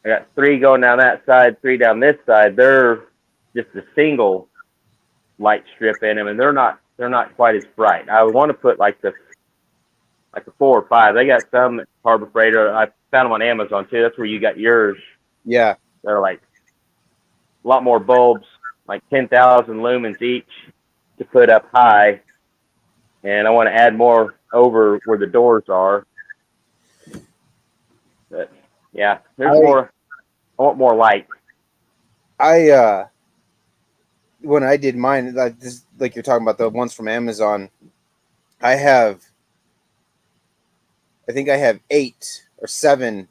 I got 3 going down that side, 3 down this side. They're just a single light strip in them, and they're not quite as bright. I want to put like a 4 or 5. They got some at Harbor Freight. I found them on Amazon too. That's where you got yours. Yeah. They're like a lot more bulbs, like 10,000 lumens each to put up high. And I want to add more over where the doors are. But yeah, there's more. I want more light. When I did mine, like you're talking about the ones from Amazon, I think I have 8 or 7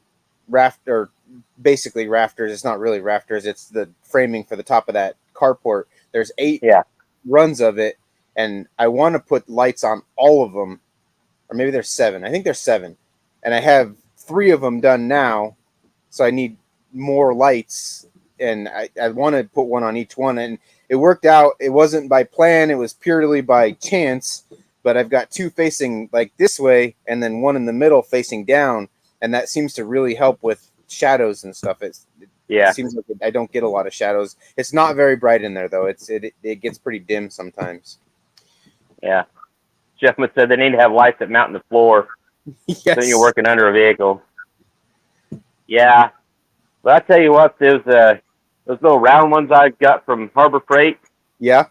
basically rafters. It's not really rafters. It's the framing for the top of that carport. There's 8 runs of it, and I want to put lights on all of them, or maybe there's 7. I think there's 7, and I have 3 of them done now, so I need more lights, and I want to put one on each one, and it worked out. It wasn't by plan. It was purely by chance, but I've got 2 facing like this way, and then 1 in the middle facing down, and that seems to really help with shadows and stuff. It seems like I don't get a lot of shadows. It's not very bright in there though. It gets pretty dim sometimes. Yeah. Jeff said they need to have lights that mount in the floor. Yes. So you're working under a vehicle. Yeah. But I tell you what, those little round ones I got from Harbor Freight. Yeah.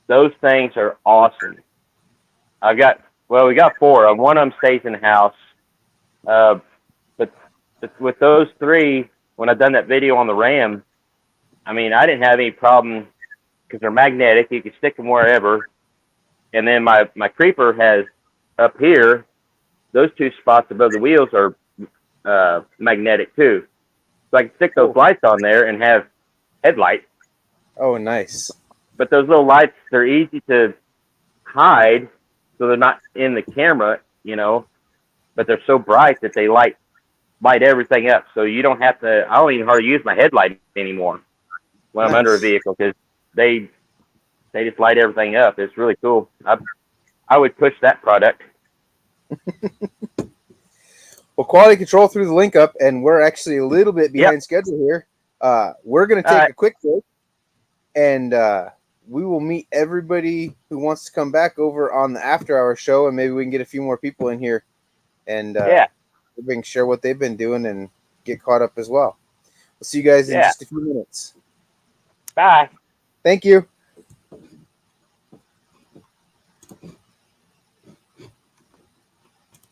Those things are awesome. we got 4. One of them stays in the house. But with those 3, when I done that video on the Ram, I mean, I didn't have any problem because they're magnetic. You can stick them wherever. And then my creeper has up here, those 2 spots above the wheels are magnetic too. So I can stick those lights on there and have headlights. Oh, nice. But those little lights, they're easy to hide, so they're not in the camera, but they're so bright that they light everything up. So you don't have to, I don't even hardly use my headlight anymore when I'm under a vehicle because they They just light everything up. It's really cool. I would push that product. Well, quality control threw the link up, and we're actually a little bit behind schedule here. We're going to take a quick break, and we will meet everybody who wants to come back over on the after-hour show, and maybe we can get a few more people in here, and we can share what they've been doing and get caught up as well. We'll see you guys in just a few minutes. Bye. Thank you.